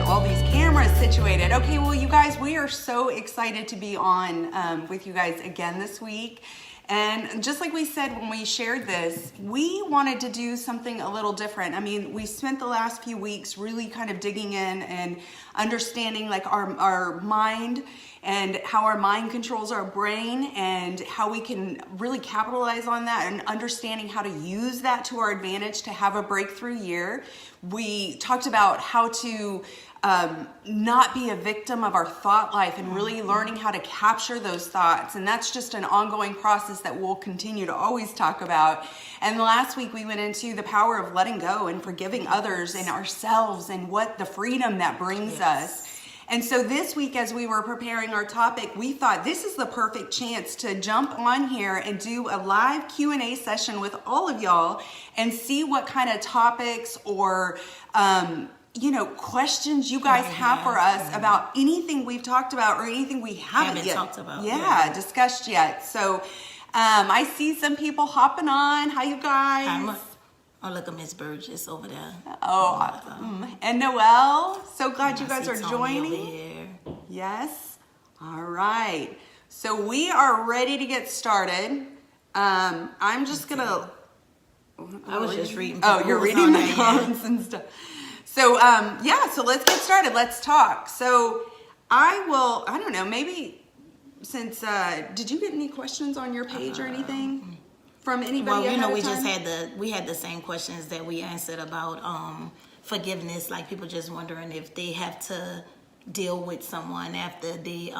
all these cameras situated. Okay, well, you guys, we are so excited to be on with you guys again this week. And just like we said when we shared this, we wanted to do something a little different. I mean, we spent the last few weeks really kind of digging in and understanding like our mind and how our mind controls our brain and how we can really capitalize on that and understanding how to use that to our advantage to have a breakthrough year. We talked about how to not be a victim of our thought life and really learning how to capture those thoughts. And that's just an ongoing process that we'll continue to always talk about. And last week we went into the power of letting go and forgiving others and ourselves and what the freedom that brings us. And so this week, as we were preparing our topic, we thought this is the perfect chance to jump on here and do a live Q&A session with all of y'all and see what kind of topics or questions you guys have for us about anything we've talked about or anything we haven't yet talked about. Discussed yet. So I see some people hopping on. Hi, you guys. Oh, look at Miss Burgess over there. And Noelle. So glad you guys are Tony joining. over here. Yes. All right. So we are ready to get started. I'm just going to... I was just reading. Oh, you're reading the comments and stuff. So, so let's get started. Let's talk. So I don't know, maybe since, did you get any questions on your page or anything from anybody? Well, we had the same questions that we answered about forgiveness. Like people just wondering if they have to deal with someone after they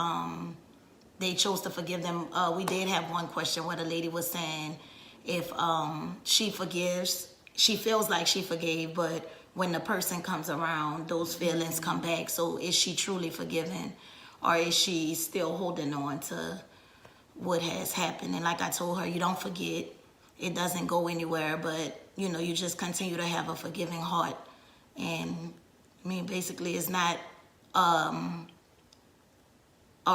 chose to forgive them. We did have one question where the lady was saying if she forgives, she feels like she forgave, but when the person comes around, those feelings come back. So is she truly forgiven, or is she still holding on to what has happened? And like I told her, you don't forget. It doesn't go anywhere, but you just continue to have a forgiving heart. And I mean, basically, it's not a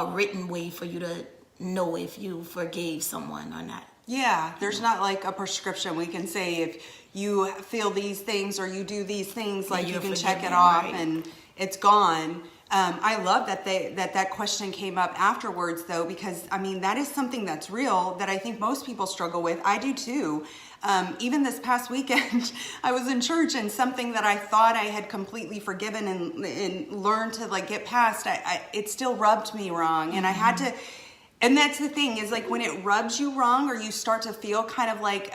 written way for you to know if you forgave someone or not. Yeah, there's not like a prescription. We can say if you feel these things or you do these things, like you can check it off and it's gone. I love that that question came up afterwards, though, because I mean that is something that's real that I think most people struggle with. I do too. Even this past weekend, I was in church and something that I thought I had completely forgiven and learned to like get past, it still rubbed me wrong, and I had to. And that's the thing is like when it rubs you wrong or you start to feel kind of like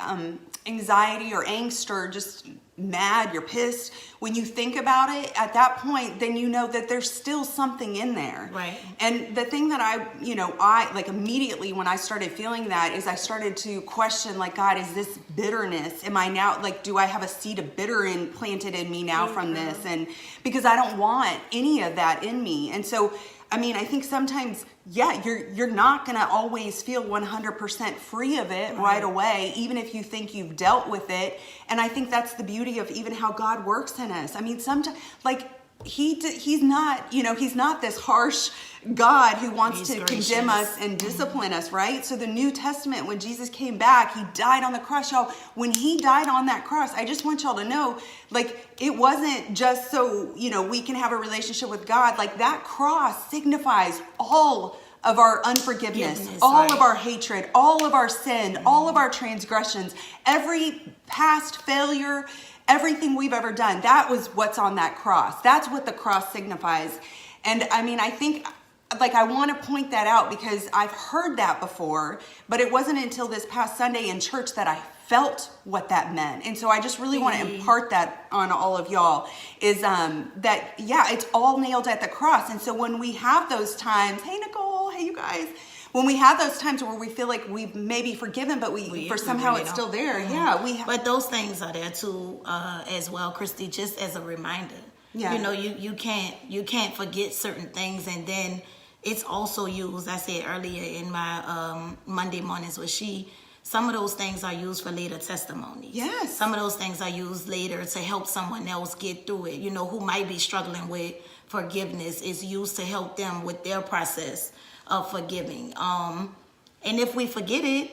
anxiety or angst or just mad, you're pissed. When you think about it at that point, then you know that there's still something in there. Right. And the thing that I like immediately when I started feeling that is I started to question like, God, is this bitterness? Am I now like, do I have a seed of bitter planted in me now from this? And because I don't want any of that in me. And so I mean, I think sometimes, you're not going to always feel 100% free of it right away, even if you think you've dealt with it. And I think that's the beauty of even how God works in us. I mean, sometimes, like, he's not, he's not this harsh God who wants to condemn us and discipline us, right? So the New Testament, when Jesus came back, he died on the cross. Y'all, when he died on that cross, I just want y'all to know, like, it wasn't just so, we can have a relationship with God. Like, that cross signifies all of our unforgiveness, all of our hatred, all of our sin, all of our transgressions, every past failure, everything we've ever done. That was what's on that cross. That's what the cross signifies. And I mean, I think, like, I want to point that out because I've heard that before, but it wasn't until this past Sunday in church that I felt what that meant. And so I just really want to impart that on all of y'all is that, it's all nailed at the cross. And so when we have those times, hey, Nicole, hey, you guys, when we have those times where we feel like we've maybe forgiven, but somehow it's still there. Mm-hmm. But those things are there too, as well, Christy, just as a reminder. Yeah. You can't forget certain things, and then it's also used, I said earlier in my Monday mornings with some of those things are used for later testimonies. Yes. Some of those things are used later to help someone else get through it. Who might be struggling with forgiveness is used to help them with their process of forgiving. And if we forget it,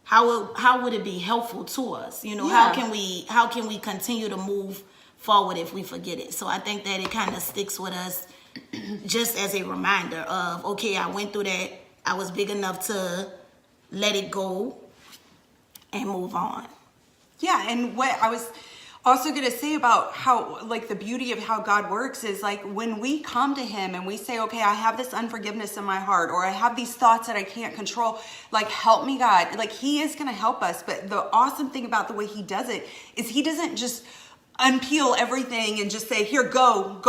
how would it be helpful to us? How can we continue to move forward if we forget it. So I think that it kind of sticks with us just as a reminder of, okay, I went through that. I was big enough to let it go and move on. Yeah, and what I was also going to say about how, like, the beauty of how God works is, like, when we come to him and we say, okay, I have this unforgiveness in my heart, or I have these thoughts that I can't control, like, help me, God. Like, he is going to help us. But the awesome thing about the way he does it is he doesn't just unpeel everything and just say, here, go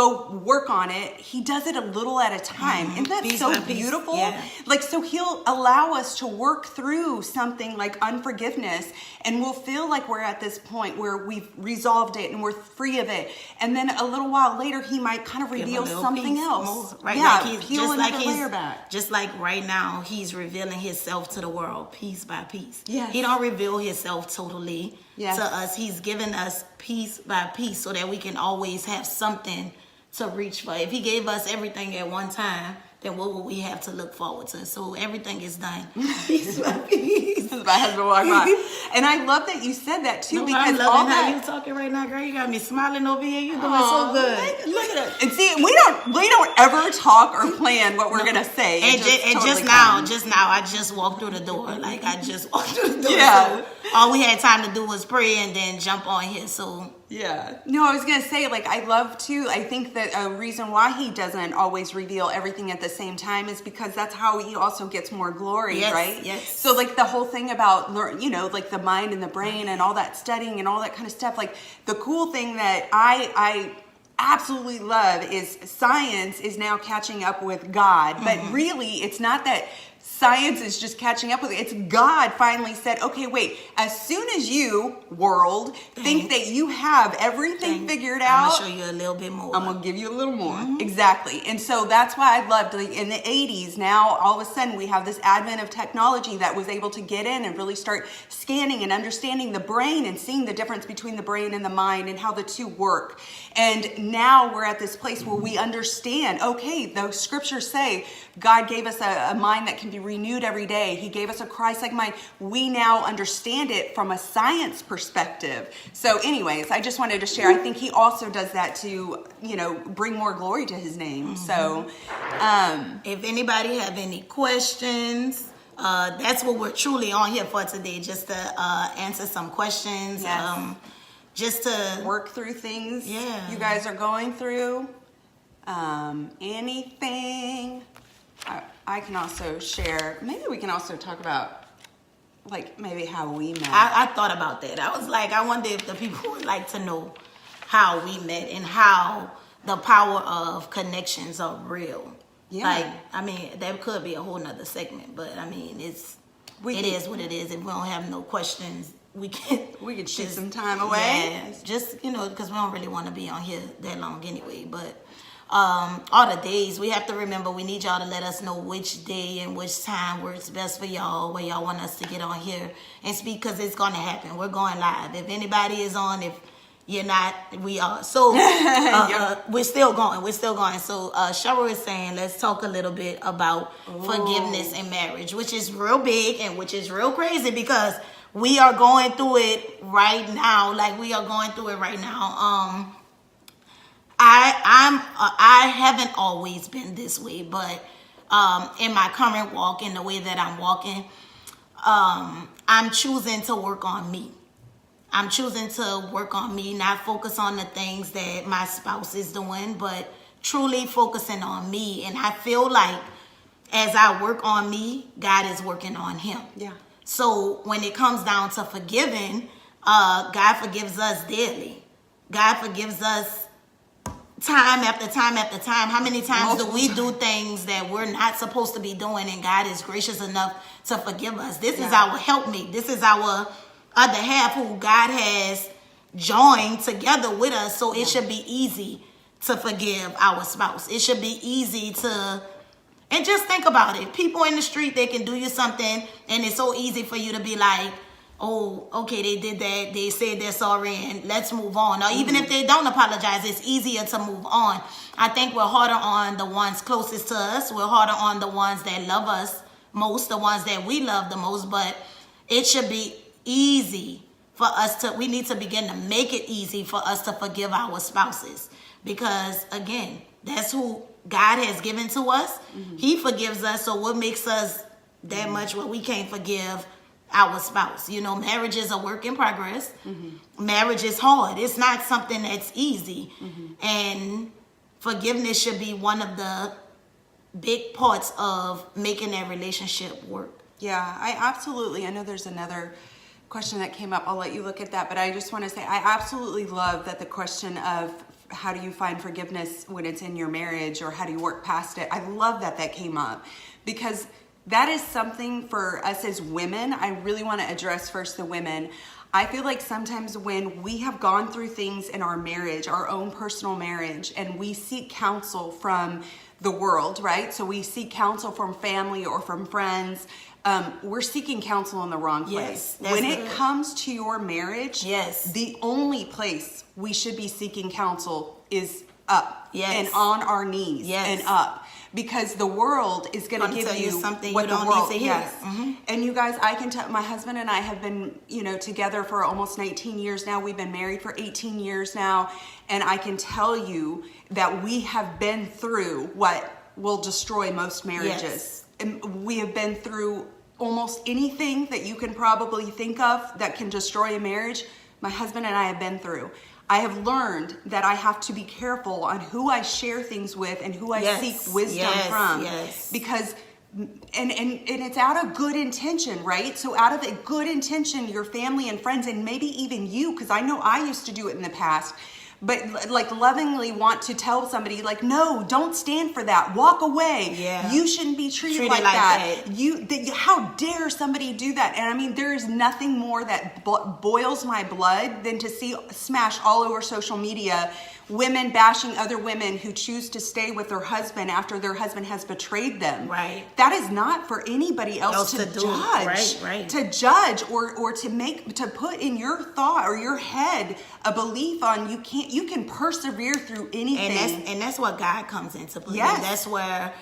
work on it. He does it a little at a time. Isn't that Piece so by piece. beautiful? Yeah. Like, so he'll allow us to work through something like unforgiveness, and we'll feel like we're at this point where we've resolved it and we're free of it. And then a little while later, he might kind of reveal something else. More, right? Yeah, Like he's, peel another layer back. Just like right now, he's revealing himself to the world piece by piece. Yes. He don't reveal himself totally Yes. to us. He's given us piece by piece so that we can always have something to reach for. If he gave us everything at one time, then what would we have to look forward to? So everything is done piece by piece. My husband walked by. And I love that you said that too, because I'm all loving that. how you talking right now, girl. You got me smiling over here. You're doing so good. Look at it. And see, we don't ever talk or plan what we're gonna say. And totally just now, I just walked through the door. Like, I just walked through the door. Yeah. So all we had time to do was pray and then jump on here. So Yeah. No, I was going to say, like, I love too, I think that a reason why he doesn't always reveal everything at the same time is because that's how he also gets more glory, Yes, right? yes. So, like, the whole thing about, like the mind and the brain and all that studying and all that kind of stuff, like, the cool thing that I absolutely love is science is now catching up with God. But really, it's not that science is just catching up with it. It's God finally said, okay, wait, as soon as you, world, think that you have everything figured out, I'm going to show you a little bit more. I'm going to give you a little more. Exactly. And so that's why I loved, like, in the 80s, now all of a sudden we have this advent of technology that was able to get in and really start scanning and understanding the brain and seeing the difference between the brain and the mind and how the two work. And now we're at this place where we understand, okay, the scriptures say God gave us a mind that can be renewed every day. He gave us a Christ-like mind. We now understand it from a science perspective. So anyways, I just wanted to share. I think he also does that to, bring more glory to his name. So, If anybody have any questions, that's what we're truly on here for today, just to answer some questions. Yes. Just to work through things Yeah. you guys are going through. Anything. I can also share, maybe we can also talk about, like, maybe how we met. I thought about that. I was like, I wonder if the people would like to know how we met and how the power of connections are real. Yeah. Like, I mean, that could be a whole nother segment, but I mean, it is what it is. If we don't have no questions, we could shoot some time away. Yeah, just, because we don't really want to be on here that long anyway, but all the days, we have to remember, we need y'all to let us know which day and which time works best for y'all, where y'all want us to get on here and speak, because it's going to happen. We're going live. If anybody is on, if you're not, we are. So we're still going. So Cheryl is saying, let's talk a little bit about forgiveness in marriage, which is real big and which is real crazy, because we are going through it right now. I haven't always been this way, but in my current walk, in the way that I'm walking, I'm choosing to work on me. I'm choosing to work on me, not focus on the things that my spouse is doing, but truly focusing on me. And I feel like as I work on me, God is working on him. Yeah. So when it comes down to forgiving, God forgives us daily. God forgives us time after time after time. How many times do we do things that we're not supposed to be doing, and God is gracious enough to forgive us? This is our helpmate. This is our other half who God has joined together with us. So it should be easy to forgive our spouse. It should be easy to, and just think about it. People in the street, they can do you something, and it's so easy for you to be like, oh, okay, they did that, they said they're sorry, and let's move on. Or even if they don't apologize, it's easier to move on. I think we're harder on the ones closest to us. We're harder on the ones that love us most, the ones that we love the most. But it should be easy we need to begin to make it easy for us to forgive our spouses. Because again, that's who God has given to us. He forgives us. So what makes us that much where we can't forgive our spouse? You know, marriage is a work in progress. Marriage is hard. It's not something that's easy. And forgiveness should be one of the big parts of making that relationship work. Yeah, I know there's another question that came up. I'll let you look at that, but I just want to say I absolutely love that the question of how do you find forgiveness when it's in your marriage, or how do you work past it? I love that came up, because that is something for us as women. I really want to address first the women. I feel like sometimes when we have gone through things in our marriage, our own personal marriage, and we seek counsel from the world, right? So we seek counsel from family or from friends. We're seeking counsel in the wrong place. Yes, when it comes to your marriage, yes, the only place we should be seeking counsel is up, yes, and on our knees, yes, and up. Because the world is going to give you something what you don't need to hear. Yes. And you guys, I can tell, my husband and I have been, together for almost 19 years now. We've been married for 18 years now. And I can tell you that we have been through what will destroy most marriages. Yes. And we have been through almost anything that you can probably think of that can destroy a marriage. My husband and I have been through. I have learned that I have to be careful on who I share things with and who I seek wisdom from. Yes. Because, and it's out of good intention, right? So out of a good intention, your family and friends, and maybe even you, because I know I used to do it in the past, but like lovingly want to tell somebody like, no, don't stand for that. Walk away. Yeah. You shouldn't be treated like that. How dare somebody do that? And I mean, there is nothing more that boils my blood than to see smash all over social media women bashing other women who choose to stay with their husband after their husband has betrayed them. Right. That is not for anybody else to judge. Right. To judge or to put in your thought or your head a belief on you can persevere through anything. And that's what God comes into play. Yes. That's where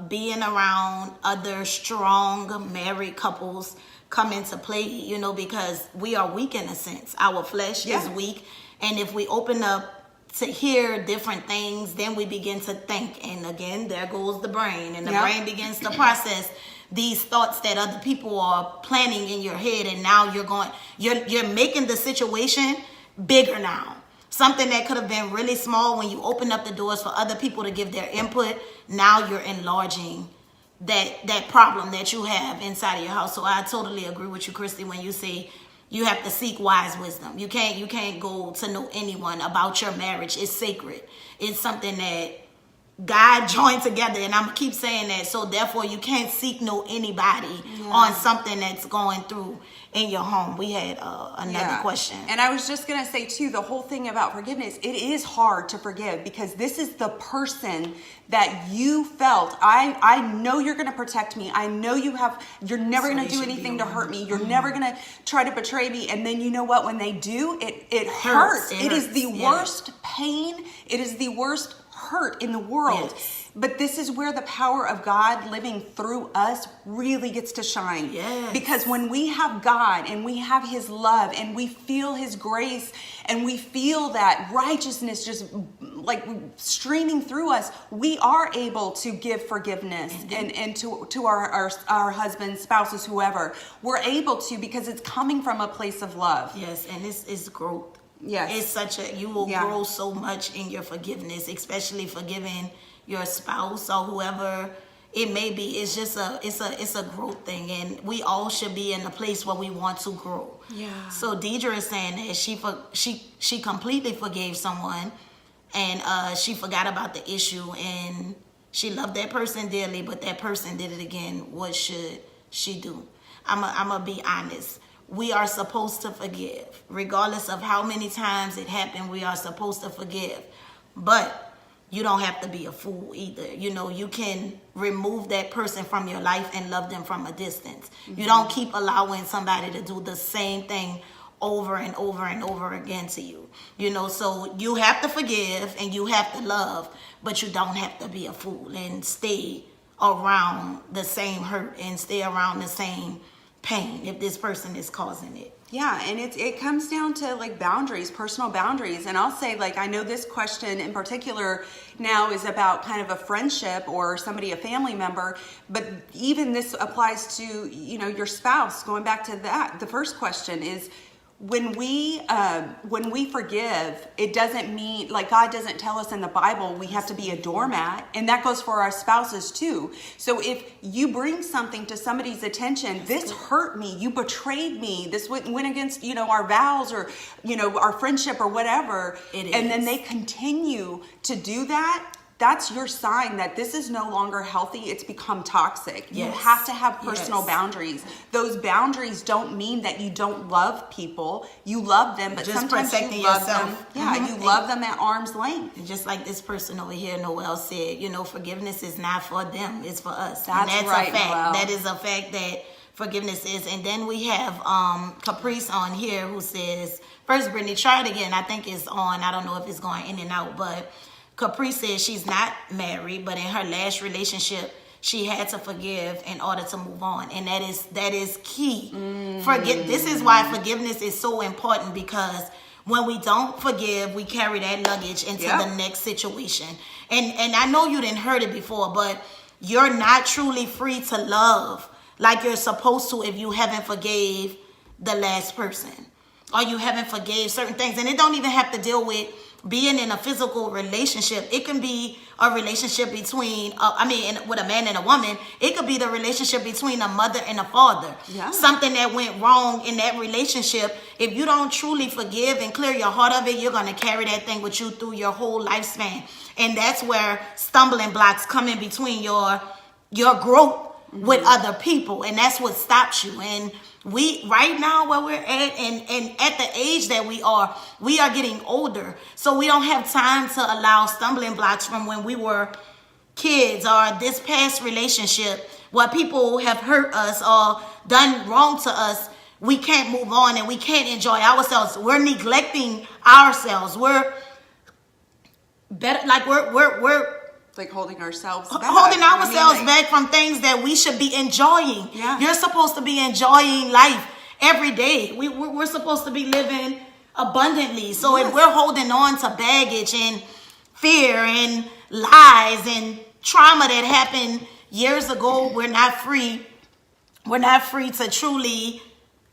being around other strong married couples come into play, because we are weak in a sense. Our flesh is weak. And if we open up to hear different things, then we begin to think. And again, there goes the brain. And the brain begins to process these thoughts that other people are planning in your head. And now you're making the situation bigger now. Something that could have been really small when you open up the doors for other people to give their input. Now you're enlarging that problem that you have inside of your house. So I totally agree with you, Christy, when you say you have to seek wise wisdom. You can't go to know anyone about your marriage. It's sacred. It's something that God joined together, and I'm gonna keep saying that. So therefore, you can't know anybody on something that's going through in your home. We had another question, and I was just gonna say too, the whole thing about forgiveness. It is hard to forgive because this is the person that you felt. I know you're gonna protect me. I know you're never gonna do anything to hurt me. You're never gonna try to betray me. And then you know what? When they do, it hurts. It is the worst pain. It is the worst hurt in the world. But this is where the power of God living through us really gets to shine. Because when we have God and we have his love and we feel his grace and we feel that righteousness just like streaming through us, we are able to give forgiveness and to our husbands, spouses, whoever. We're able to, because it's coming from a place of love. Yes, and it's growth. Yes. It's you will grow so much in your forgiveness, especially forgiving your spouse or whoever it may be. It's just it's a growth thing, and we all should be in a place where we want to grow. So Deidre is saying that she completely forgave someone, and she forgot about the issue, and she loved that person dearly, but that person did it again. What should she do? I'm gonna be honest. We are supposed to forgive. Regardless of how many times it happened, we are supposed to forgive. But you don't have to be a fool either. You can remove that person from your life and love them from a distance. You don't keep allowing somebody to do the same thing over and over and over again to you. So you have to forgive and you have to love, but you don't have to be a fool and stay around the same hurt and stay around the same pain if this person is causing it. Yeah, and it comes down to like boundaries, personal boundaries. And I'll say, like, I know this question in particular now is about kind of a friendship or somebody, a family member, but even this applies to, you know, your spouse. Going back to that, the first question is, when we forgive, it doesn't mean, like, God doesn't tell us in the Bible we have to be a doormat, and that goes for our spouses too. So if you bring something to somebody's attention, this hurt me, you betrayed me, this went against, you know, our vows or, you know, our friendship or whatever, and then they continue to do that, that's your sign that this is no longer healthy. It's become toxic. Yes. You have to have personal boundaries. Those boundaries don't mean that you don't love people. You love them, but Just sometimes protecting you love yourself. them. Yeah, you love them at arm's length. And just like this person over here, Noel, said, you know, forgiveness is not for them, it's for us. That's and that's right, a fact. Noel. That is a fact that forgiveness is. And then we have Caprice on here who says, first, Brittany, try it again. I think it's on. I don't know if it's going in and out, but Capri says she's not married, but in her last relationship, she had to forgive in order to move on, and that is key. This is why forgiveness is so important, because when we don't forgive, we carry that luggage into the next situation. And I know you didn't heard it before, but you're not truly free to love like you're supposed to if you haven't forgave the last person, or you haven't forgave certain things. And it don't even have to deal with being in a physical relationship. It can be a relationship between, with a man and a woman. It could be the relationship between a mother and a father. Yeah. Something that went wrong in that relationship. If you don't truly forgive and clear your heart of it, you're going to carry that thing with you through your whole lifespan. And that's where stumbling blocks come in between your growth with other people. And that's what stops you. And we, right now where we're at, and at the age that we are getting older. So we don't have time to allow stumbling blocks from when we were kids, or this past relationship where people have hurt us or done wrong to us. We can't move on and we can't enjoy ourselves. We're neglecting ourselves. We're better, like we're like holding ourselves back from things that we should be enjoying. Yeah. You're supposed to be enjoying life every day. We're supposed to be living abundantly. So if we're holding on to baggage and fear and lies and trauma that happened years ago, we're not free. We're not free to truly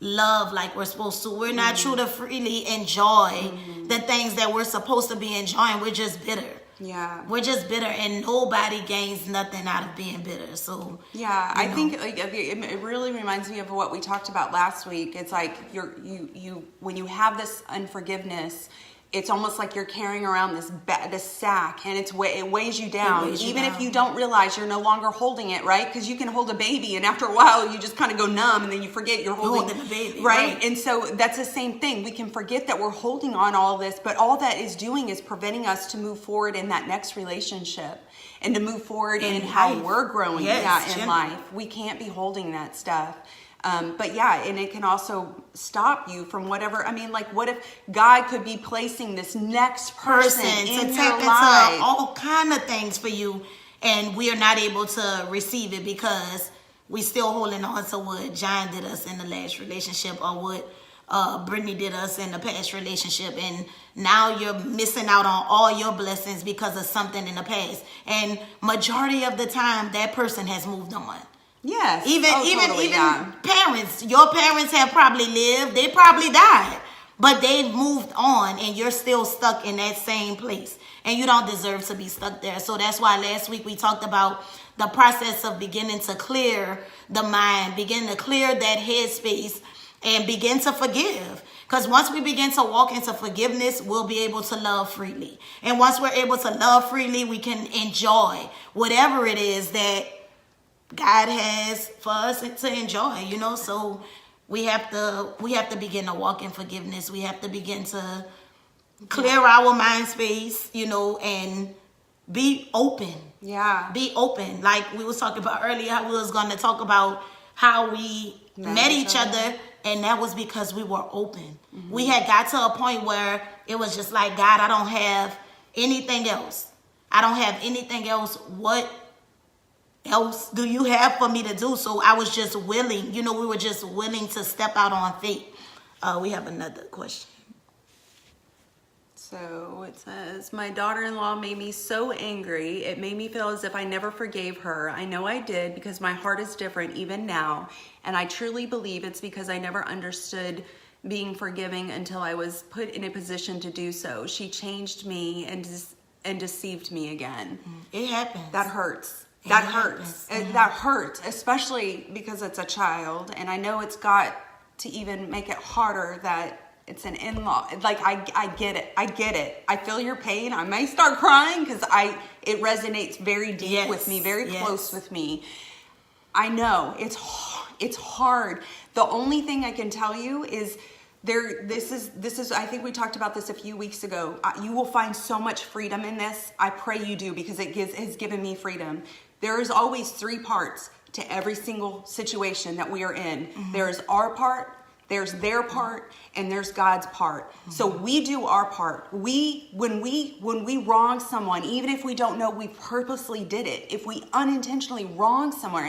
love like we're supposed to. We're not true to freely enjoy the things that we're supposed to be enjoying. We're just bitter. Yeah, we're just bitter, and nobody gains nothing out of being bitter. So yeah, I think like it really reminds me of what we talked about last week. It's like you when you have this unforgiveness, it's almost like you're carrying around this sack, and it weighs you down. Even if you don't realize you're no longer holding it, right? Because you can hold a baby, and after a while, you just kind of go numb, and then you forget you're holding the baby, right? And so that's the same thing. We can forget that we're holding on all this, but all that is doing is preventing us to move forward in that next relationship and to move forward in how we're growing in life. We can't be holding that stuff. But yeah, and it can also stop you from whatever. I mean, like, what if God could be placing this next person in your life? All kind of things for you, and we are not able to receive it because we still holding on to what John did us in the last relationship, or what Brittany did us in the past relationship, and now you're missing out on all your blessings because of something in the past. And majority of the time, that person has moved on. Yes. Even parents. Your parents have probably lived. They probably died. But they've moved on, and you're still stuck in that same place. And you don't deserve to be stuck there. So that's why last week we talked about the process of beginning to clear the mind, begin to clear that headspace, and begin to forgive. Because once we begin to walk into forgiveness, we'll be able to love freely. And once we're able to love freely, we can enjoy whatever it is that God has for us to enjoy, you know. So we have to begin to walk in forgiveness. We have to begin to clear our mind space, you know, and be open. Yeah. Be open. Like we was talking about earlier, how we was going to talk about how we met each other, and that was because we were open. We had got to a point where it was just like, God, I don't have anything else. I don't have anything else. What else do you have for me to do? So I was just willing, we were just willing to step out on faith. We have another question. So it says, my daughter-in-law made me so angry. It made me feel as if I never forgave her. I know I did because my heart is different even now. And I truly believe it's because I never understood being forgiving until I was put in a position to do so. She changed me and deceived me again. It happens. That hurts. It That happens. hurts. That hurts, especially because it's a child. And I know it's got to even make it harder that it's an in-law. Like, I get it. I get it. I feel your pain. I may start crying because it resonates very deep with me, very close with me. I know it's hard. The only thing I can tell you is this is I think we talked about this a few weeks ago. You will find so much freedom in this. I pray you do, because it has given me freedom. There is always 3 parts to every single situation that we are in. There's our part, there's their part, and there's God's part. So we do our part. When we wrong someone, even if we don't know we purposely did it, if we unintentionally wrong someone,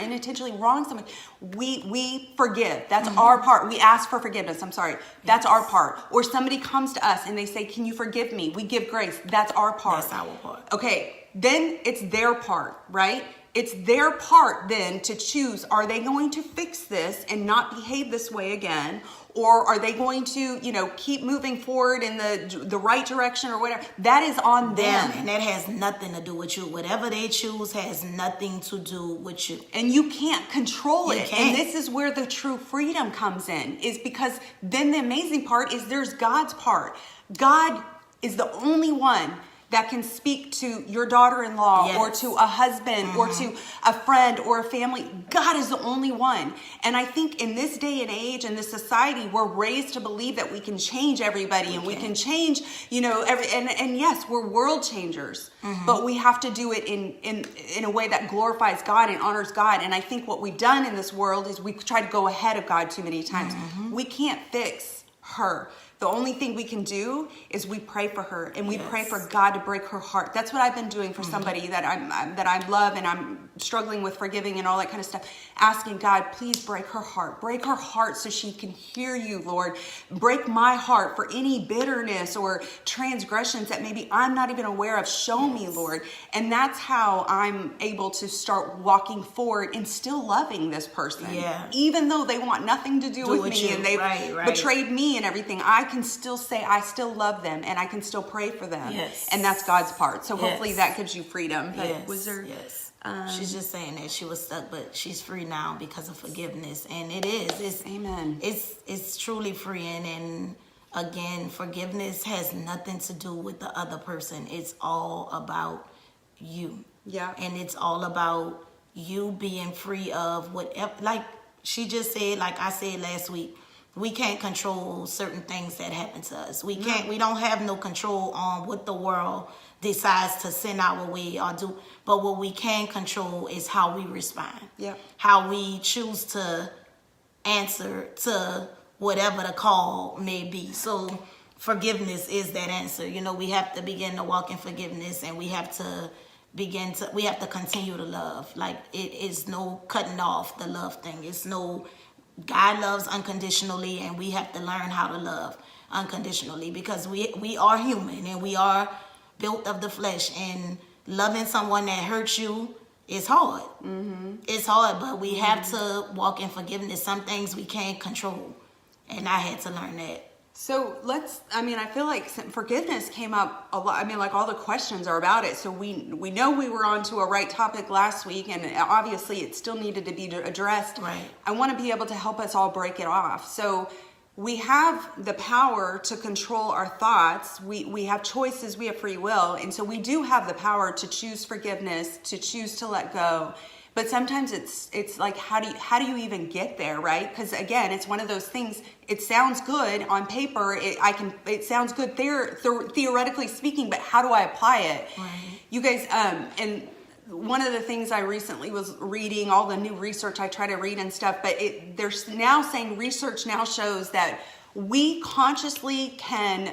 we forgive. That's our part. We ask for forgiveness. I'm sorry. That's our part. Or somebody comes to us and they say, can you forgive me? We give grace. That's our part. That's our part. Okay. Then it's their part, right? It's their part then to choose, are they going to fix this and not behave this way again? Or are they going to, keep moving forward in the right direction or whatever? That is on them. And that has nothing to do with you. Whatever they choose has nothing to do with you. And you can't control it. Can't. And this is where the true freedom comes in, is because then the amazing part is there's God's part. God is the only one that can speak to your daughter-in-law or to a husband or to a friend or a family. God is the only one. And I think in this day and age, in this society, we're raised to believe that we can change everybody and we can change, and yes, we're world changers, but we have to do it in a way that glorifies God and honors God. And I think what we've done in this world is we try to go ahead of God too many times. We can't fix her. The only thing we can do is we pray for her, and we pray for God to break her heart. That's what I've been doing for somebody that I love and I'm struggling with forgiving and all that kind of stuff. Asking God, please break her heart so she can hear you, Lord. Break my heart for any bitterness or transgressions that maybe I'm not even aware of. Show me, Lord. And that's how I'm able to start walking forward and still loving this person. Even though they want nothing to do with me and they've betrayed me and everything, I can still say I still love them and I can still pray for them. And that's God's part. So hopefully that gives you freedom. But was there? She's just saying that she was stuck, but she's free now because of forgiveness. And it is. It's amen. It's truly freeing. And again, forgiveness has nothing to do with the other person. It's all about you. And it's all about you being free of whatever, like she just said, like I said last week, we can't control certain things that happen to us. We don't have no control on what the world decides to send our way or do. But what we can control is how we respond. How we choose to answer to whatever the call may be. So forgiveness is that answer. We have to begin to walk in forgiveness, and we have to continue to love. Like, it is no cutting off the love thing. It's no, God loves unconditionally, and we have to learn how to love unconditionally, because we are human and we are built of the flesh, and loving someone that hurts you is hard. It's hard, but we have to walk in forgiveness. Some things we can't control, and I had to learn that. So I feel like forgiveness came up a lot. Like, all the questions are about it. So we know we were on to a right topic last week, and obviously it still needed to be addressed. I want to be able to help us all break it off. So we have the power to control our thoughts. We have choices, we have free will. And so we do have the power to choose forgiveness, to choose to let go. But sometimes it's like, how do you even get there, right? Because again, it's one of those things. It sounds good on paper. It sounds good theoretically speaking, but how do I apply it? You guys, and one of the things I recently was reading, all the new research I try to read and stuff, but they're now saying research now shows that we consciously can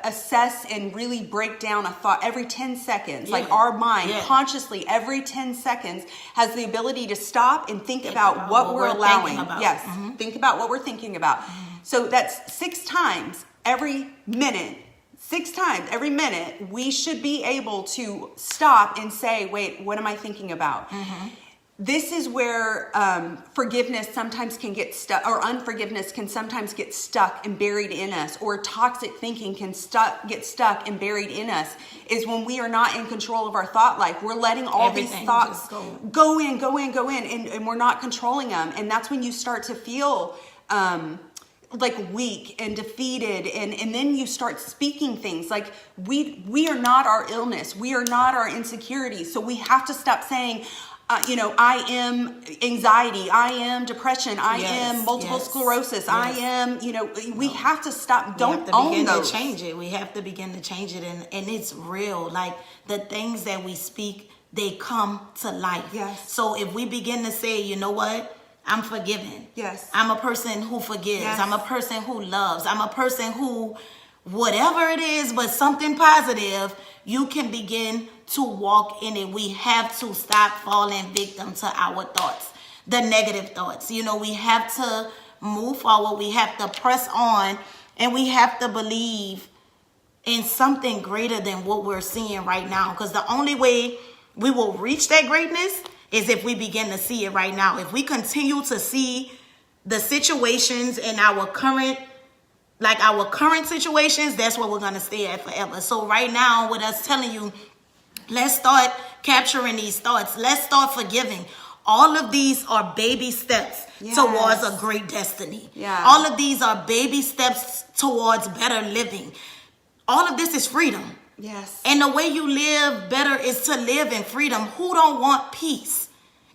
assess and really break down a thought every 10 seconds. Yeah. Like our mind Yeah. consciously every 10 seconds has the ability to stop and think about what we're allowing. thinking about. Yes. Think about what we're thinking about. So that's 6 times every minute. 6 times every minute, we should be able to stop and say, wait, what am I thinking about? This is where forgiveness sometimes can get stuck, or unforgiveness can sometimes get stuck and buried in us, or toxic thinking can get stuck and buried in us, is when we are not in control of our thought life. We're letting all Everything these thoughts just go in, and we're not controlling them. And that's when you start to feel like weak and defeated, and then you start speaking things like we are not our illness, we are not our insecurity. So we have to stop saying, I am anxiety, I am depression, I am multiple sclerosis, I am, we have to stop. Don't own those. We have to begin to change it, and it's real. Like the things that we speak, they come to life. Yes. So if we begin to say, you know what? I'm forgiven. Yes. I'm a person who forgives. Yes. I'm a person who loves. I'm a person who, whatever it is, but something positive, you can begin to walk in it. We have to stop falling victim to our thoughts, the negative thoughts. We have to move forward. We have to press on, and we have to believe in something greater than what we're seeing right now. Because the only way we will reach that greatness is if we begin to see it right now. If we continue to see the situations in our current situations, that's where we're going to stay at forever. So right now, with us telling you, let's start capturing these thoughts. Let's start forgiving. All of these are baby steps towards a great destiny. Yeah. All of these are baby steps towards better living. All of this is freedom. Yes. And the way you live better is to live in freedom. Who don't want peace?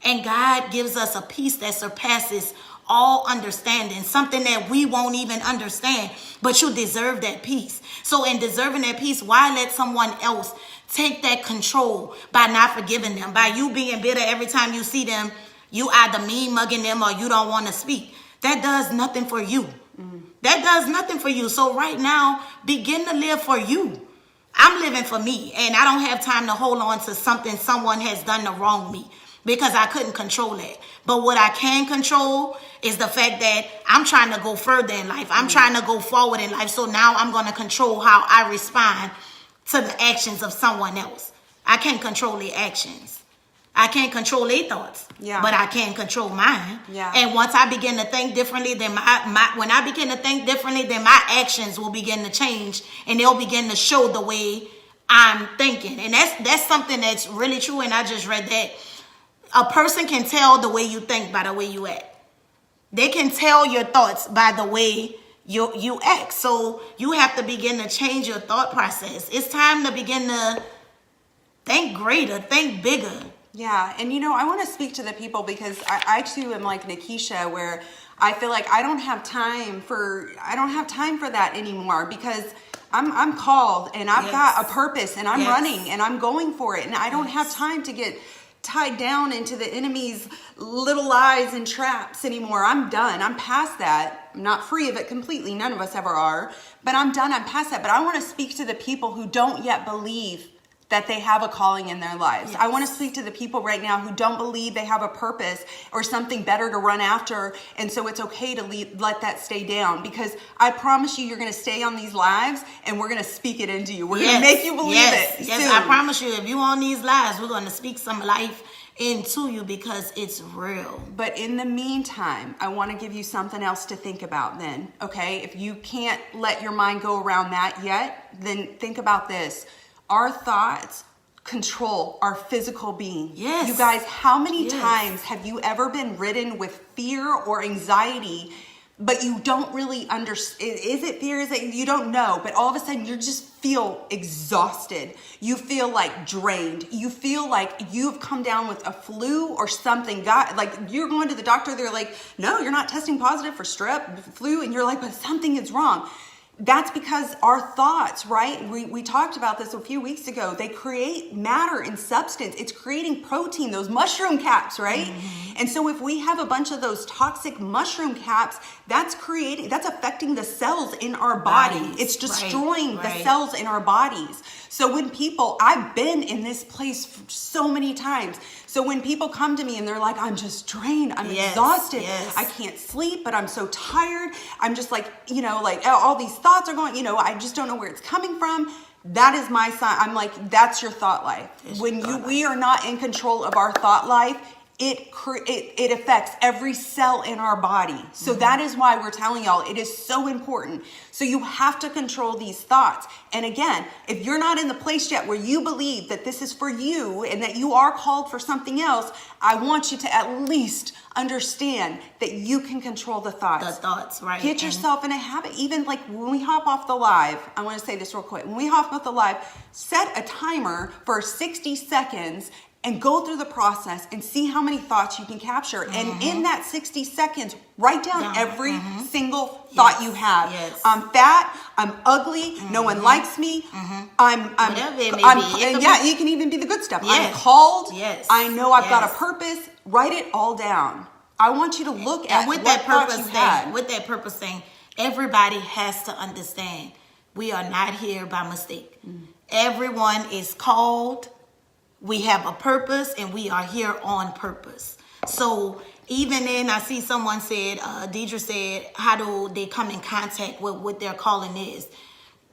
And God gives us a peace that surpasses all understanding, something that we won't even understand, but you deserve that peace. So in deserving that peace, why let someone else take that control by not forgiving them, by you being bitter every time you see them, you either mean mugging them or you don't want to speak? That does nothing for you. That does nothing for you. So right now, begin to live for you. I'm living for me, and I don't have time to hold on to something someone has done to wrong me, because I couldn't control it. But what I can control is the fact that I'm trying to go further in life. I'm trying to go forward in life. So now I'm going to control how I respond to the actions of someone else. I can't control their actions. I can't control their thoughts. Yeah. But I can control mine. Yeah. And once I begin to think differently, then when I begin to think differently, then my actions will begin to change, and they'll begin to show the way I'm thinking. And that's something that's really true. And I just read that a person can tell the way you think by the way you act. They can tell your thoughts by the way you act. So you have to begin to change your thought process. It's time to begin to think greater, think bigger. Yeah, and I want to speak to the people, because I too am like Nikisha, where I feel like I don't have time for that anymore, because I'm called, and I've got a purpose, and I'm running, and I'm going for it, and I don't have time to get tied down into the enemy's little lies and traps anymore. I'm done. I'm past that. I'm not free of it completely. None of us ever are, but I'm done. I'm past that. But I want to speak to the people who don't yet believe that they have a calling in their lives. Yes. I want to speak to the people right now who don't believe they have a purpose or something better to run after, and so it's okay to let that stay down, because I promise you're going to stay on these lives, and we're going to speak it into you. We're going to make you believe it. Yes, soon. I promise you, if you're on these lives, we're going to speak some life into you, because it's real. But in the meantime, I want to give you something else to think about then, okay? If you can't let your mind go around that yet, then think about this. Our thoughts control our physical being. Yes. You guys, how many times have you ever been ridden with fear or anxiety, but you don't really understand? Is it fear? Is it, you don't know, but all of a sudden you just feel exhausted. You feel like drained. You feel like you've come down with a flu or something. Like you're going to the doctor. They're like, no, you're not testing positive for strep, flu. And you're like, but something is wrong. that's because our thoughts, right? We talked about this a few weeks ago. They create matter and substance. It's creating protein, those mushroom caps, right? Mm-hmm. And so if we have a bunch of those toxic mushroom caps, that's affecting the cells in our body. It's destroying the cells in our bodies. So when I've been in this place so many times. So when people come to me and they're like, I'm just drained, I'm exhausted, I can't sleep, but I'm so tired. I'm just like, like all these thoughts are going, I just don't know where it's coming from. That is my sign. I'm like, that's your thought life. We are not in control of our thought life, it affects every cell in our body. So that is why we're telling y'all it is so important. So you have to control these thoughts. And again, if you're not in the place yet where you believe that this is for you and that you are called for something else, I want you to at least understand that you can control the thoughts. The thoughts, right. Get yourself in a habit. Even like when we hop off the live, I want to say this real quick. When we hop off the live, set a timer for 60 seconds and go through the process and see how many thoughts you can capture. And in that 60 seconds, write down every single thought you have. Yes. I'm fat. I'm ugly. No one likes me. I'm whatever it may be. Yeah, it can even be the good stuff. I'm called. Yes. I know I've got a purpose. Write it all down. I want you to look at what thoughts you had. With that purpose thing, everybody has to understand we are not here by mistake. Everyone is called. We have a purpose and we are here on purpose. So even then, I see someone said, Deidre said, how do they come in contact with what their calling is?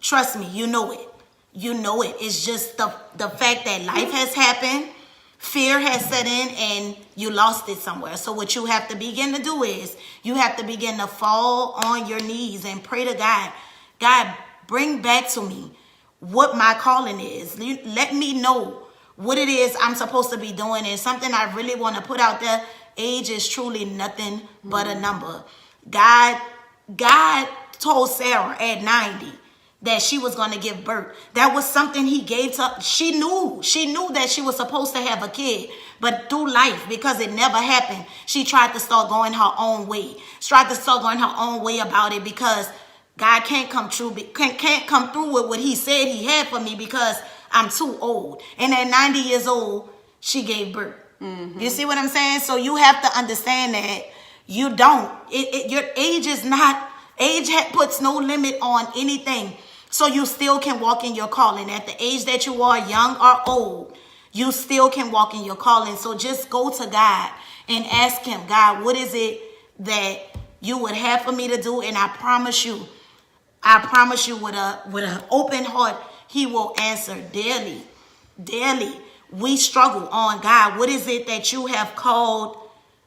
Trust me, you know it. You know it. It's just the fact that life has happened, fear has set in, and you lost it somewhere. So what you have to begin to do is you have to begin to fall on your knees and pray to God. God, bring back to me what my calling is. Let me know what it is I'm supposed to be doing. And something I really want to put out there, age is truly nothing but a number. God told Sarah at 90 that she was going to give birth. That was something he gave to her. She knew that she was supposed to have a kid. But through life, because it never happened, she tried to start going her own way. She tried to start going her own way about it because God can't come through with what he said he had for me because I'm too old. And at 90 years old, she gave birth. You see what I'm saying? So you have to understand that you don't. Your age is not, puts no limit on anything. So you still can walk in your calling. At the age that you are, young or old, you still can walk in your calling. So just go to God and ask him, God, what is it that you would have for me to do? And I promise you with an open heart, he will answer daily. We struggle on, God, what is it that you have called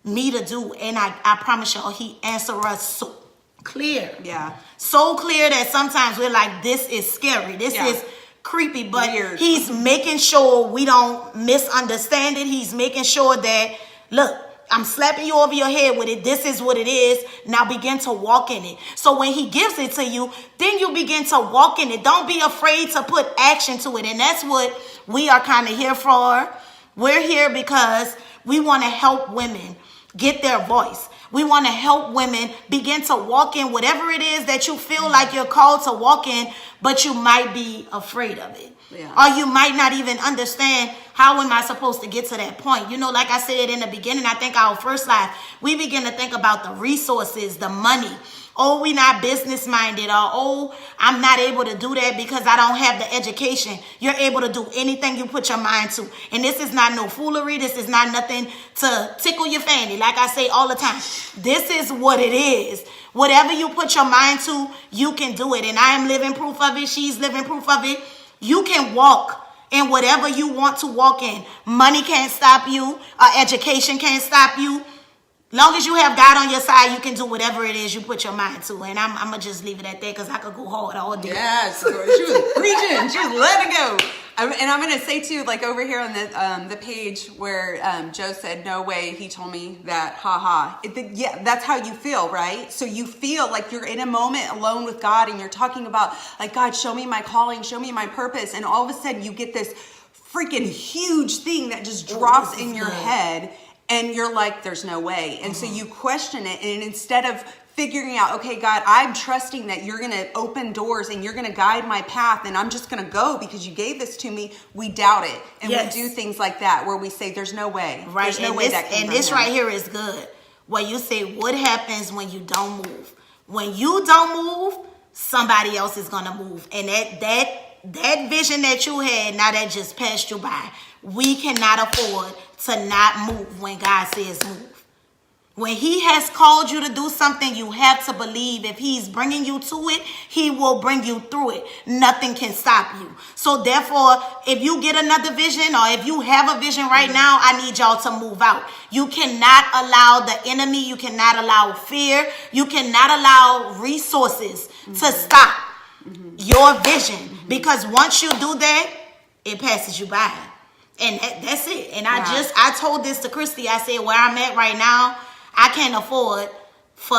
me to do? And I promise y'all, he answers us so clear. Yeah. So clear that sometimes we're like, this is scary. This is creepy. But weird. He's making sure we don't misunderstand it. He's making sure that, look, I'm slapping you over your head with it. This is what it is. Now begin to walk in it. So when he gives it to you, then you begin to walk in it. Don't be afraid to put action to it. And that's what we are kind of here for. We're here because we want to help women get their voice. We want to help women begin to walk in whatever it is that you feel like you're called to walk in, but you might be afraid of it. Yeah. Or you might not even understand, how am I supposed to get to that point? Like I said in the beginning, I think our first live, we begin to think about the resources, the money. Oh, we not business minded. Or, oh, I'm not able to do that because I don't have the education. You're able to do anything you put your mind to. And this is not no foolery. This is not nothing to tickle your fanny. Like I say all the time, this is what it is. Whatever you put your mind to, you can do it. And I am living proof of it. She's living proof of it. You can walk in whatever you want to walk in. Money can't stop you. Education can't stop you. Long as you have God on your side, you can do whatever it is you put your mind to. And I'm going to just leave it at that because I could go hard all day. Yes, she was preaching. She was letting it go. And I'm going to say, too, like over here on the page where Joe said, no way, he told me that, haha. Yeah, that's how you feel, right? So you feel like you're in a moment alone with God and you're talking about, like, God, show me my calling, show me my purpose. And all of a sudden you get this freaking huge thing that just drops in your head. And you're like, there's no way. And so you question it. And instead of figuring out, okay, God, I'm trusting that you're going to open doors and you're going to guide my path, and I'm just going to go because you gave this to me, we doubt it. And Yes. we do things like that where we say, there's no way. Right. There's no way that can And from this him. right here is good. Where you say, what happens when you don't move? When you don't move, somebody else is going to move. And that vision that you had, now that just passed you by. We cannot afford to not move when God says move. When he has called you to do something, you have to believe if he's bringing you to it, he will bring you through it. Nothing can stop you. So therefore, if you get another vision, or if you have a vision right now, I need y'all to move out. You cannot allow the enemy, you cannot allow fear, you cannot allow resources to stop your vision. Because once you do that, it passes you by. And that's it. And I told this to Christy. I said, where I'm at right now, I can't afford for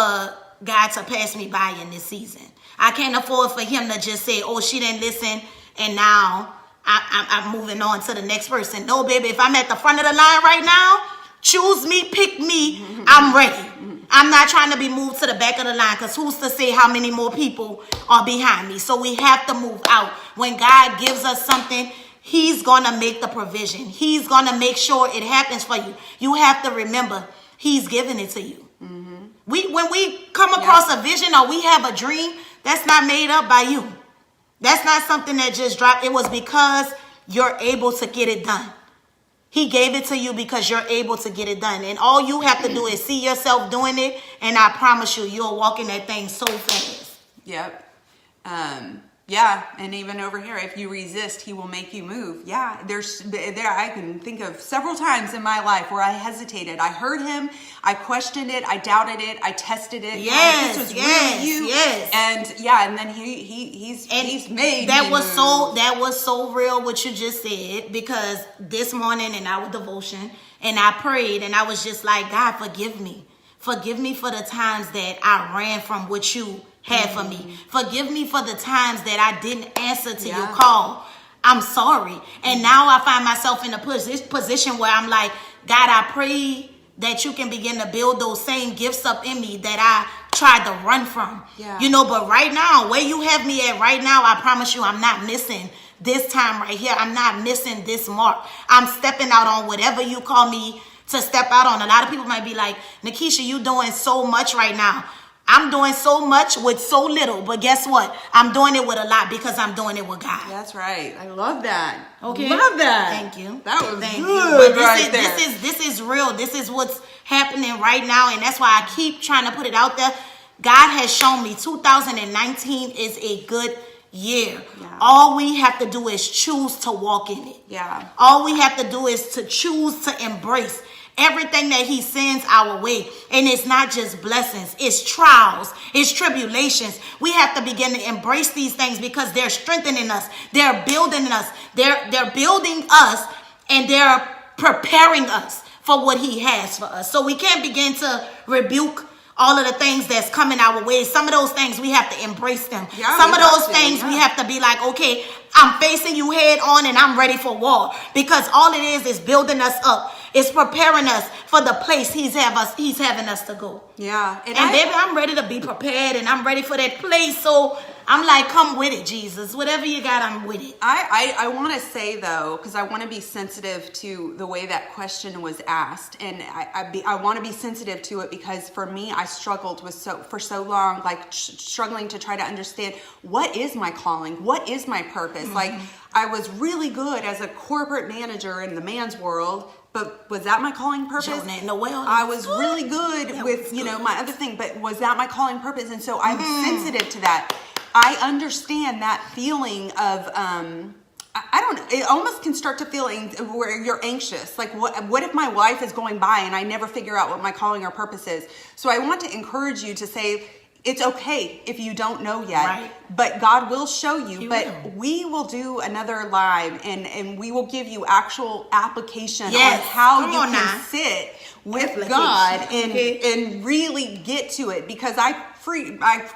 God to pass me by in this season. I can't afford for him to just say, oh, she didn't listen, and now I'm moving on to the next person. No, baby, if I'm at the front of the line right now, choose me, pick me, I'm ready. I'm not trying to be moved to the back of the line, because who's to say how many more people are behind me? So we have to move out. When God gives us something, he's going to make the provision. He's going to make sure it happens for you. You have to remember, he's giving it to you. When we come across a vision or we have a dream, that's not made up by you. That's not something that just dropped. It was because you're able to get it done. He gave it to you because you're able to get it done. And all you have to do is see yourself doing it, and I promise you, you'll walk in that thing so fast. Yep. Yeah, and even over here, if you resist, he will make you move. Yeah, I can think of several times in my life where I hesitated. I heard him, I questioned it, I doubted it, I tested it. Yes, this was yes, really you. yes. And then he's made that me was move. that was so real what you just said, because this morning in our devotion, and I prayed, and I was just like, God, forgive me. Forgive me for the times that I ran from what you had for me. Forgive me for the times that I didn't answer to your call. I'm sorry. And now I find myself in a position where I'm like, God, I pray that you can begin to build those same gifts up in me that I tried to run from. Yeah. You know, but right now, where you have me at right now, I promise you I'm not missing this time right here. I'm not missing this mark. I'm stepping out on whatever you call me to step out on. A lot of people might be like, Nikisha, you doing so much right now. I'm doing so much with so little, but guess what? I'm doing it with a lot because I'm doing it with God. That's right. I love that. Okay. Love that. Thank you. That was Thank good you. right there. This is real. This is what's happening right now, and that's why I keep trying to put it out there. God has shown me 2019 is a good year. Yeah. All we have to do is choose to walk in it. Yeah. All we have to do is to choose to embrace everything that he sends our way. And it's not just blessings, it's trials, it's tribulations. We have to begin to embrace these things because they're strengthening us, they're building us, they're building us, and they're preparing us for what he has for us. So we can't begin to rebuke all of the things that's coming our way. Some of those things, we have to embrace them. Yeah, some of those to, things, we have to be like, okay, I'm facing you head on and I'm ready for war. Because all it is building us up. It's preparing us for the place he's having us to go. Yeah. And baby, I'm ready to be prepared, and I'm ready for that place. So I'm like, come with it, Jesus. Whatever you got, I'm with it. I want to say, though, because I want to be sensitive to the way that question was asked. And I want to be sensitive to it because for me, I struggled for so long, like struggling to try to understand what is my calling? What is my purpose? Mm-hmm. Like I was really good as a corporate manager in the man's world. But was that my calling purpose? I was really good with, my other thing, but was that my calling purpose? And so I'm sensitive to that. I understand that feeling of, I don't know, it almost can start to feeling where you're anxious. Like what if my life is going by and I never figure out what my calling or purpose is? So I want to encourage you to say, it's okay if you don't know yet, right. But God will show you. We will do another live and we will give you actual application on how you can sit with God and really get to it. Because I've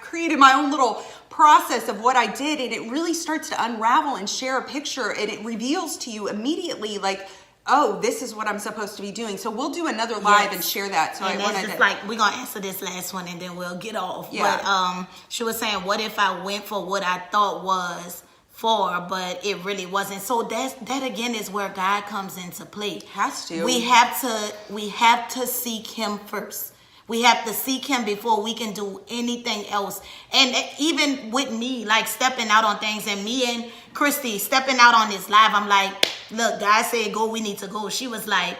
created my own little process of what I did, and it really starts to unravel and share a picture, and it reveals to you immediately, like, oh, this is what I'm supposed to be doing. So we'll do another live and share that. So and I that's wanted just to, like, we're gonna answer this last one and then we'll get off. Yeah. But she was saying, what if I went for what I thought was for, but it really wasn't? So that again is where God comes into play. Has to. We have to seek him first. We have to seek him before we can do anything else. And even with me, like stepping out on things, and me and Christy stepping out on this live, I'm like, look, God said go, we need to go. She was like,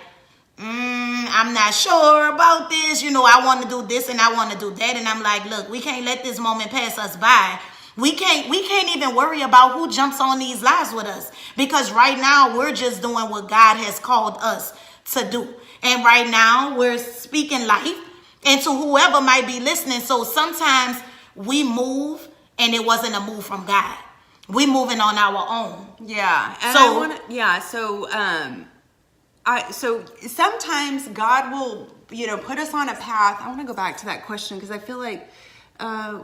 I'm not sure about this. You know, I want to do this and I want to do that. And I'm like, look, we can't let this moment pass us by. We can't even worry about who jumps on these lives with us, because right now we're just doing what God has called us to do. And right now we're speaking life into whoever might be listening. So sometimes we move and it wasn't a move from God. We moving on our own. Yeah. And so sometimes God will, put us on a path. I want to go back to that question because I feel like,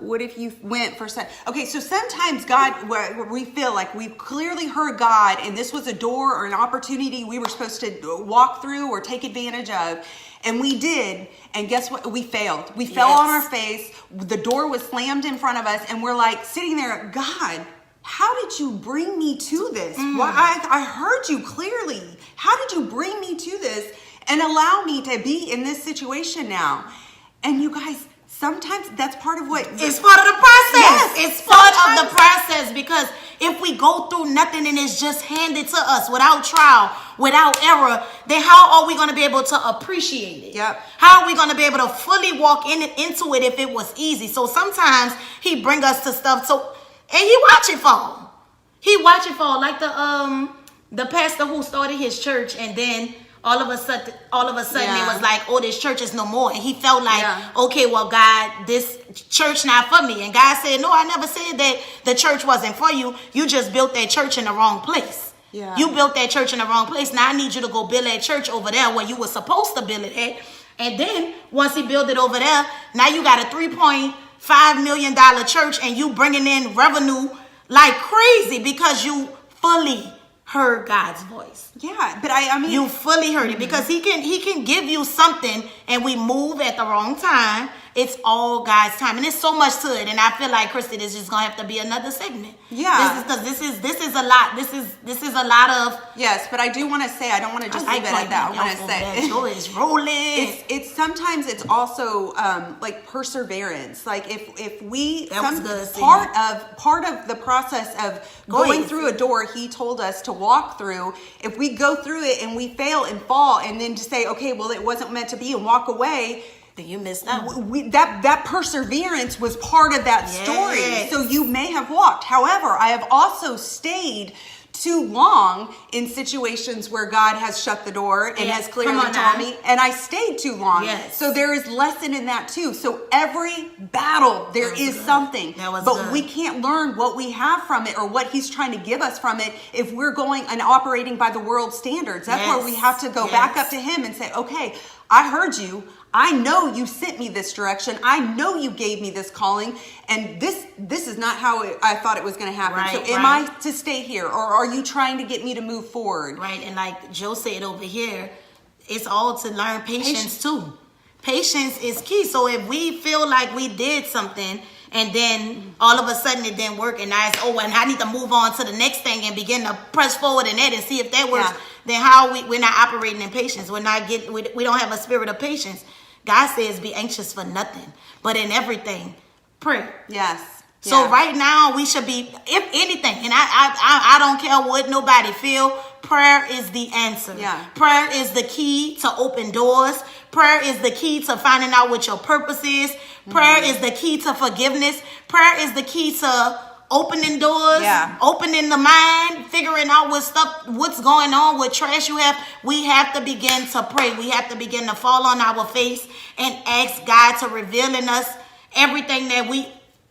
what if you went for okay, so sometimes God, where we feel like we've clearly heard God and this was a door or an opportunity we were supposed to walk through or take advantage of, and we did, and guess what? We failed. We fell on our face. The door was slammed in front of us, and we're like sitting there, God, how did you bring me to this? Well, I heard you clearly. How did you bring me to this and allow me to be in this situation now? And you guys, sometimes that's part of what... It's part of the process. Yes, it's part of the process, because if we go through nothing and it's just handed to us without trial, without error, then how are we going to be able to appreciate it? Yep. How are we going to be able to fully walk into it if it was easy? So sometimes he bring us to stuff, and he watch it fall. He watch it fall, like the pastor who started his church, and then all of a sudden it was like, oh, this church is no more. And he felt like, okay, well, God, this church not for me. And God said, no, I never said that the church wasn't for you. You just built that church in the wrong place. Yeah. You built that church in the wrong place. Now I need you to go build that church over there where you were supposed to build it at. And then once he built it over there, now you got a $3.5 million church, and you bringing in revenue like crazy because you fully heard God's voice. Yeah, but I mean, you fully heard it, because he can give you something, and we move at the wrong time. It's all God's time, and there's so much to it. And I feel like, Christy, this is gonna have to be another segment. Yeah, this is a lot. This is a lot of. Yes, but I do want to say, I don't want to just leave it at that. I want to say it's rolling. It's sometimes it's also like perseverance. Like if we part of the process of going through a door He told us to walk through, if we go through it and we fail and fall, and then to say, okay, well, it wasn't meant to be, and walk away, then you missed out. That perseverance was part of that story. So you may have walked. However, I have also stayed too long in situations where God has shut the door and has clearly told me, and I stayed too long. Yes. So there is lesson in that too. So every battle there is something, but we can't learn what we have from it or what He's trying to give us from it if we're going and operating by the world's standards. That's where we have to go back up to Him and say, okay, I heard you. I know you sent me this direction. I know you gave me this calling, and this is not how I thought it was going to happen. Am I to stay here, or are you trying to get me to move forward? Right, and like Joe said over here, it's all to learn patience too. Patience is key. So if we feel like we did something, and then all of a sudden it didn't work, and and I need to move on to the next thing and begin to press forward in that and see if that works, then we're not operating in patience. We don't have a spirit of patience. God says, be anxious for nothing, but in everything, pray. Yes. So right now we should be, if anything, and I don't care what nobody feel, prayer is the answer. Yeah. Prayer is the key to open doors. Prayer is the key to finding out what your purpose is. Prayer is the key to forgiveness. Prayer is the key to opening doors, opening the mind, figuring out what's going on, what trash you have. We have to begin to pray. We have to begin to fall on our face and ask God to reveal in us everything that we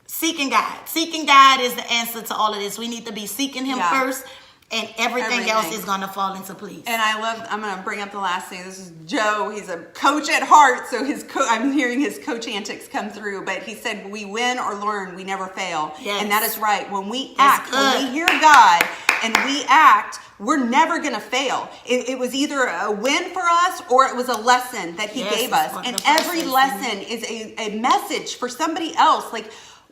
seeking God. Seeking God is the answer to all of this. We need to be seeking Him first, and everything else is going to fall into place. And I'm going to bring up the last thing. This is Joe. He's a coach at heart, so I'm hearing his coach antics come through. But he said, we win or learn, we never fail. Yes. And that is right. When we act, when we hear God and we act, we're never going to fail. It was either a win for us or it was a lesson that he gave us. And every lesson is a message for somebody else. Like,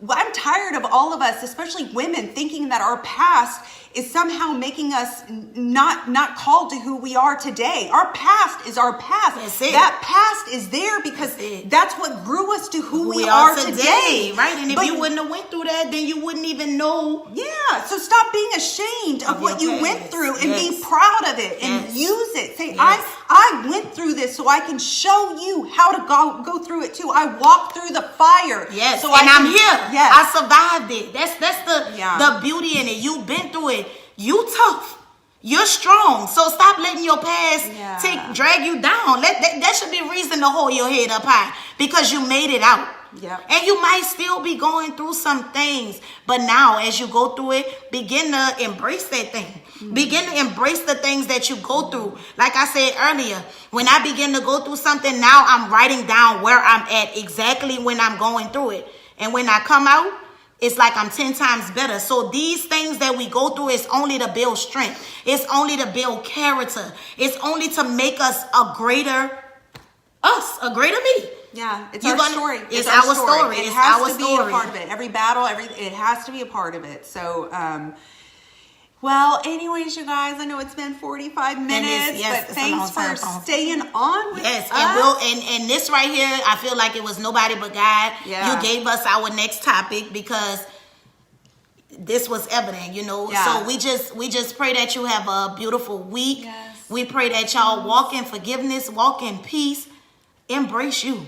I'm tired of all of us, especially women, thinking that our past is somehow making us not called to who we are today. Our past is our past. That's it. That past is there because that's what grew us to who we are today. Right? And if you wouldn't have went through that, then you wouldn't even know. Yeah. So stop being ashamed of what you went through and be proud of it and use it. Say, I went through this so I can show you how to go through it too. I walked through the fire. Yes. So I'm here. Yes. I survived it. That's the beauty in it. You've been through it. You tough. You're strong. So stop letting your past drag you down. That should be reason to hold your head up high because you made it out. Yep. And you might still be going through some things. But now as you go through it, begin to embrace that thing. Mm-hmm. Begin to embrace the things that you go through. Like I said earlier, when I begin to go through something, now I'm writing down where I'm at exactly when I'm going through it. And when I come out, it's like I'm 10 times better. So these things that we go through is only to build strength. It's only to build character. It's only to make us a greater me. Yeah, it's our story. It's our story. It has to be a part of it. Every battle, it has to be a part of it. So, well, anyways, you guys, I know it's been 45 minutes, but thanks for staying on with us. And this right here, I feel like it was nobody but God. Yeah. You gave us our next topic because this was evident, you know. Yeah. So we just pray that you have a beautiful week. Yes. We pray that y'all walk in forgiveness, walk in peace, embrace you.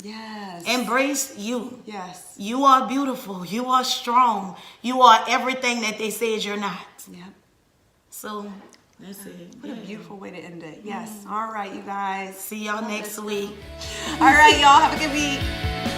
Yes. Embrace you. Yes. You are beautiful. You are strong. You are everything that they said you're not. Yep. So that's it. What a beautiful way to end it. Yes. All right, you guys. See y'all next week. All right, y'all. Have a good week.